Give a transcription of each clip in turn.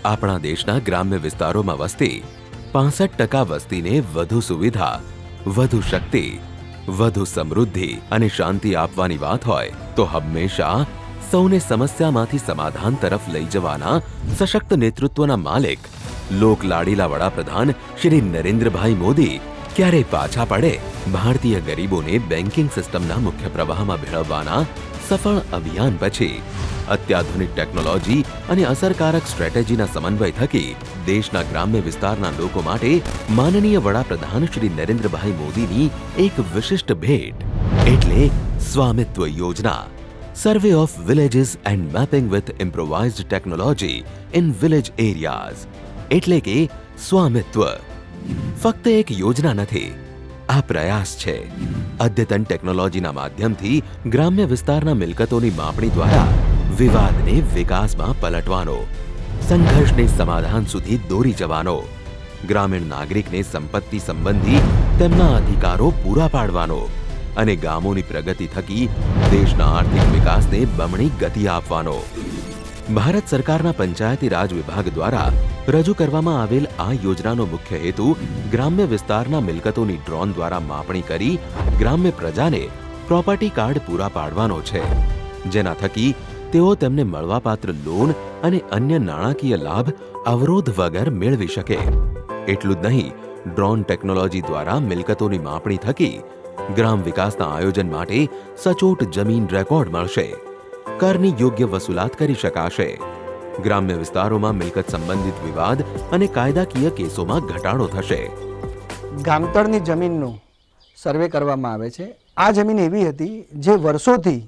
આપણા દેશના ગ્રામ્ય વિસ્તારોમાં વસતી 65% વસ્તીને વધુ સુવિધા, વધુ શક્તિ, વધુ સમૃદ્ધિ અને શાંતિ આપવાની વાત હોય તો હંમેશા સૌને સમસ્યામાંથી સમાધાન તરફ લઈ જવાના સશક્ત નેતૃત્વના માલિક, લોકલાડીલા વડાપ્રધાન શ્રી નરેન્દ્રભાઈ મોદી ક્યારેય પાછા પડે ભારતીય ગરીબોને બેન્કિંગ સિસ્ટમના મુખ્ય પ્રવાહમાં ભેળવવાના સફળ અભિયાન પછી અત્યાધુનિક ટેકનોલોજી અને અસરકારક સ્ટ્રેટેજીના સમન્વય થકી દેશના ગ્રામ્ય વિસ્તારના લોકો માટે માનનીય વડાપ્રધાન શ્રી નરેન્દ્રભાઈ મોદીની એક વિશિષ્ટ ભેટ એટલે Svamitva Yojana, survey of villages and mapping with improvised technology in village areas એટલે કે સ્વામિત્વ. ફક્ત એક યોજના નથી, આ પ્રયાસ છે અદ્યતન ટેકનોલોજીના માધ્યમથી ગ્રામ્ય વિસ્તારના મિલકતોની માપણી દ્વારા વિવાદને વિકાસમાં પલટવાનો, સંઘર્ષને સમાધાન સુધી દોરી જવાનો, ગ્રામીણ નાગરિકને સંપત્તિ સંબંધી તેમના અધિકારો પૂરા પાડવાનો અને ગામોની પ્રગતિ થકી દેશના આર્થિક વિકાસને બમણી ગતિ આપવાનો. ભારત સરકારના પંચાયતી રાજ વિભાગ દ્વારા રજૂ કરવામાં આવેલ આ યોજનાનો મુખ્ય હેતુ ગ્રામ્ય વિસ્તારના મિલકતોની ડ્રોન દ્વારા માપણી કરી ગ્રામ્ય પ્રજાને પ્રોપર્ટી કાર્ડ પૂરા પાડવાનો છે, જેના થકી તેઓ તેમને મળવાપાત્ર લોન અને અન્ય નાણાકીય લાભ અવરોધ વગર મેળવી શકે. એટલું જ નહીં, ડ્રોન ટેકનોલોજી દ્વારા મિલકતોની માપણી થકી ગ્રામ વિકાસના આયોજન માટે સચોટ જમીન રેકોર્ડ મળશે, કરની યોગ્ય વસૂલાત કરી શકાશે, ગ્રામ્ય વિસ્તારોમાં મિલકત સંબંધિત વિવાદ અને કાયદાકીય કેસોમાં ઘટાડો થશે. ગામતળની જમીનનો સર્વે કરવામાં આવે છે. આ જમીન એવી હતી જે વર્ષોથી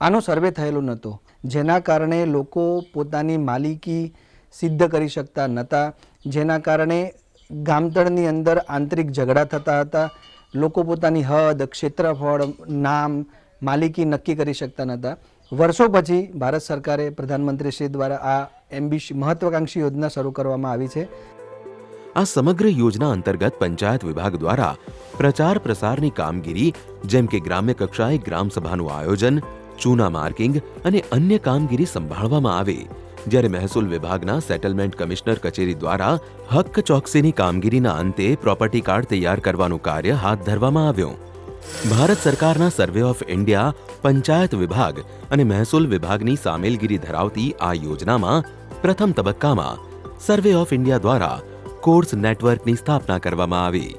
આનો સર્વે થયેલો નહોતો, જેના કારણે લોકો પોતાની માલિકી સિદ્ધ કરી શકતા નહોતા, જેના કારણે ગામતળની અંદર આંતરિક ઝઘડા થતા હતા. લોકો પોતાની હદ, ક્ષેત્રફળ, નામ, માલિકી નક્કી કરી શકતા નહોતા. વર્ષો પછી ભારત સરકારે પ્રધાનમંત્રી શ્રી દ્વારા આ મહત્વાકાંક્ષી યોજના શરૂ કરવામાં આવી છે. આ સમગ્ર યોજના અંતર્ગત પંચાયત વિભાગ દ્વારા પ્રચાર પ્રસારની કામગીરી જેમ કે ગ્રામ્ય કક્ષાએ ગ્રામસભાનું આયોજન, ચૂના માર્કિંગ અને અન્ય કામગીરી સંભાળવામાં આવે, જ્યારે મહેસૂલ વિભાગના સેટલમેન્ટ કમિશનર કચેરી દ્વારા હક્ક ચોકસીની કામગીરીના અંતે પ્રોપર્ટી કાર્ડ તૈયાર કરવાનું કાર્ય હાથ ધરવામાં આવ્યું. ભારત સરકારના સર્વે ઓફ ઇન્ડિયા, પંચાયત વિભાગ અને મહેસૂલ વિભાગની સામેલગીરી ધરાવતી આ યોજનામાં પ્રથમ તબક્કામાં સર્વે ઓફ ઇન્ડિયા દ્વારા કોર્સ નેટવર્કની સ્થાપના કરવામાં આવી,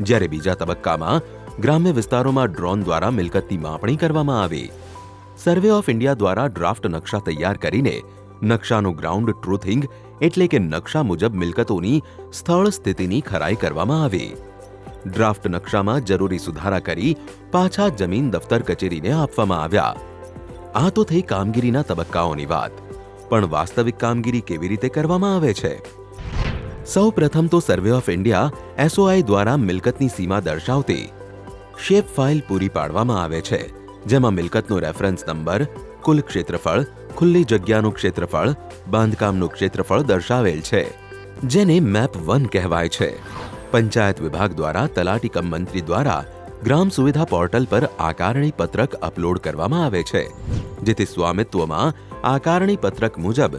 જ્યારે બીજા તબક્કામાં ગ્રામ્ય વિસ્તારોમાં ડ્રોન દ્વારા મિલકતની માપણી કરવામાં આવી. સર્વે ઓફ ઇન્ડિયા દ્વારા ડ્રાફ્ટ નકશા તૈયાર કરીને નકશાનું ગ્રાઉન્ડ ટ્રુથિંગ એટલે કે નકશા મુજબ મિલકતોની સ્થળ સ્થિતિની ખરાઈ કરવામાં આવી. ડ્રાફ્ટ નકશામાં જરૂરી સુધારા કરી પાછા જમીન દફતર કચેરીને આપવામાં આવ્યા. આ તો થઈ કામગીરીના તબક્કાઓની વાત, પણ વાસ્તવિક કામગીરી કેવી રીતે કરવામાં આવે છે? સૌ પ્રથમ તો સર્વે ઓફ ઇન્ડિયા એસઓઆઈ દ્વારા મિલકતની સીમા દર્શાવતી શેપ ફાઇલ પૂરી પાડવામાં આવે છે, જેમાં મિલકતનો રેફરન્સ નંબર, કુલ ક્ષેત્રફળ, ખુલ્લી જગ્યાનું ક્ષેત્રફળ, બાંધકામનું ક્ષેત્રફળ દર્શાવેલ છે, જેને મેપ 1 કહેવાય છે. પંચાયત વિભાગ દ્વારા તલાટી કમ મંત્રી દ્વારા ગ્રામ સુવિધા પોર્ટલ પર આકારણી પત્રક અપલોડ કરવામાં આવે છે, જેથી સ્વામિત્વમાં આકારણી પત્રક મુજબ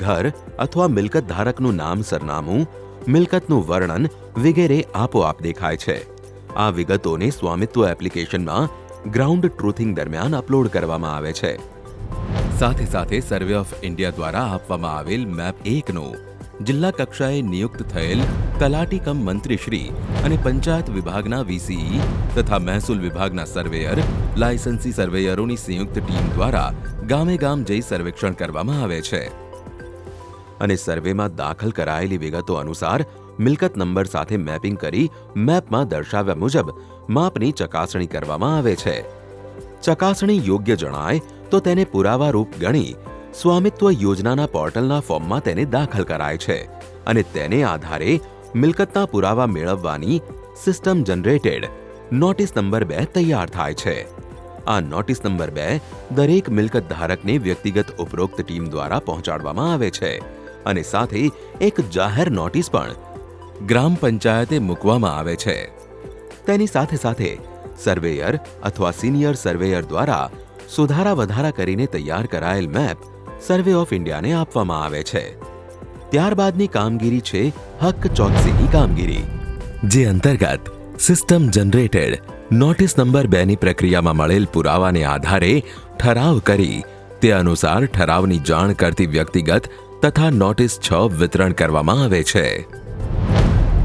ઘર અથવા મિલકત ધારકનું નામ, સરનામું, મિલકતનું વર્ણન વગેરે આપોઆપ દેખાય છે. આ વિગતોને સ્વામિત્વ એપ્લિકેશનમાં ગ્રાઉન્ડ ટ્રુથિંગ દરમિયાન અપલોડ કરવામાં આવે છે. સાથે સાથે સર્વે ઓફ ઇન્ડિયા દ્વારા આપવામાં આવેલ મેપ 1નું જિલ્લા કક્ષાએ નિયુક્ત થયેલ તલાટી કમ મંત્રીશ્રી અને પંચાયત વિભાગના વીસીઈ તથા મહેસૂલ વિભાગના સર્વેયર, લાયસન્સી સર્વેયરોની સંયુક્ત ટીમ દ્વારા ગામે ગામ જઈ સર્વેક્ષણ કરવામાં આવે છે અને સર્વેમાં દાખલ કરાયેલી વિગતો અનુસાર મિલકત નંબર સાથે મેપિંગ કરી મેપમાં દર્શાવ્યા મુજબ માપની ચકાસણી કરવામાં આવે છે. ચકાસણી યોગ્ય જણાય તો તેને પુરાવારૂપ ગણી સ્વામિત્વ યોજનાના પોર્ટલના ફોર્મમાં તેને દાખલ કરાય છે અને તેને આધારે મિલકતના પુરાવા મેળવવાની સિસ્ટમ જનરેટેડ નોટિસ નંબર 2 તૈયાર થાય છે. આ નોટિસ નંબર 2 દરેક મિલકત ધારકને વ્યક્તિગત ઉપરોક્ત ટીમ દ્વારા પહોંચાડવામાં આવે છે અને સાથે એક જાહેર નોટિસ પણ ગ્રામ પંચાયતે મૂકવામાં આવે છે. તેની સાથે સાથે સર્વેયર અથવા સિનિયર સર્વેયર દ્વારા સુધારા વધારા કરીને તૈયાર કરાયેલ મેપ સર્વે ઓફ ઇન્ડિયાને આપવામાં આવે છે. ત્યારબાદની કામગીરી છે હક્ક ચોકસીની કામગીરી, જે અંતર્ગત સિસ્ટમ જનરેટેડ નોટિસ નંબર 2ની પ્રક્રિયામાં મળેલ પુરાવાને આધારે ઠરાવ કરી તે અનુસાર ઠરાવની જાણ કરતી વ્યક્તિગત તથા નોટિસ 6 વિતરણ કરવામાં આવે છે.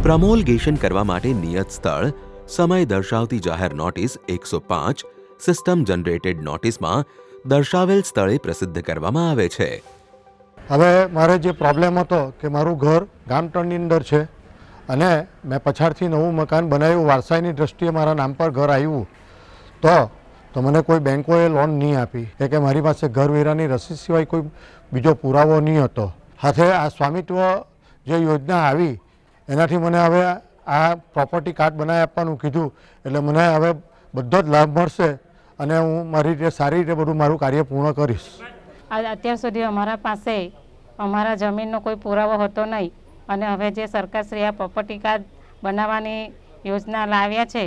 પ્રમોલગેશન કરવા માટે નિયત સ્થળ, સમય દર્શાવતી જાહેર નોટિસ 105 સિસ્ટમ જનરેટેડ નોટિસમાં દર્શાવેલ સ્થળે પ્રસિદ્ધ કરવામાં આવે છે. હવે મારે જે પ્રોબ્લેમ હતો કે મારું ઘર ગામતળની અંદર છે અને મેં પછાડથી નવું મકાન બનાવ્યું, વારસાઈની દ્રષ્ટિએ મારા નામ પર ઘર આવ્યું, તો મને કોઈ બેંકોએ લોન નહીં આપી કે મારી પાસે ઘરવેરાની રસીદ સિવાય કોઈ બીજો પુરાવો નહીં હતો. સાથે આ સ્વામિત્વ જે યોજના આવી એનાથી મને હવે આ પ્રોપર્ટી કાર્ડ બનાવી આપવાનું કીધું, એટલે મને હવે બધો જ લાભ મળશે અને હું મારી રીતે સારી રીતે બધું મારું કાર્ય પૂર્ણ કરીશ. અત્યાર સુધી અમારા પાસે અમારા જમીનનો કોઈ પુરાવો હતો નહીં અને હવે જે સરકારશ્રી આ પ્રોપર્ટી કાર્ડ બનાવવાની યોજના લાવ્યા છે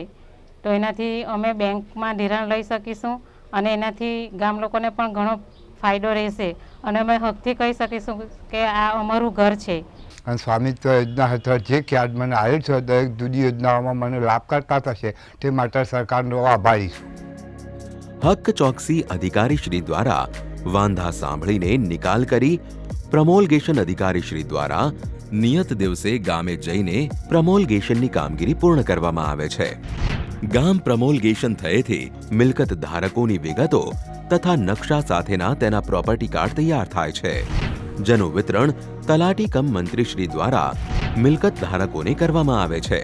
તો એનાથી અમે બેંકમાં ધિરાણ લઈ શકીશું અને એનાથી ગામ લોકોને પણ ઘણો ફાયદો રહેશે અને અમે હકથી કહી શકીશું કે આ અમારું ઘર છે. અને સ્વામિત્વ યોજના હેઠળ જે કાર્ડ મને આવ્યું છે દરેક જુદી યોજનાઓમાં મને લાભ કરતા થશે તે માટે સરકારનો આભારી છું. હક્ક ચોકસી અધિકારી શ્રી દ્વારા વાંધા સાંભળીને નિકાલ કરી પ્રમોલગેશન અધિકારી શ્રી દ્વારા નિયત દિવસે ગામે જઈને પ્રમોલગેશનની કામગીરી પૂર્ણ કરવામાં આવે છે. ગામ પ્રમોલગેશન થયેથી મિલકત ધારકોની વિગતો તથા નકશા સાથેના તેના પ્રોપર્ટી કાર્ડ તૈયાર થાય છે, જેનું વિતરણ તલાટી કમ મંત્રી શ્રી દ્વારા મિલકત ધારકોને કરવામાં આવે છે.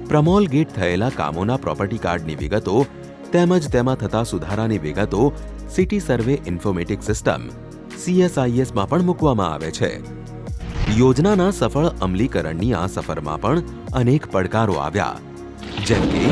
પ્રમોલગેટ થયેલા કામોના પ્રોપર્ટી કાર્ડની વિગતો તેમજ તેમાં થતા સુધારાની વિગતો સિટી સર્વે ઇન્ફોર્મેટિક સિસ્ટમ CSIS માં પણ મૂકવામાં આવે છે. યોજનાના સફળ અમલીકરણની આ સફરમાં પણ અનેક પડકારો આવ્યા, જેમ કે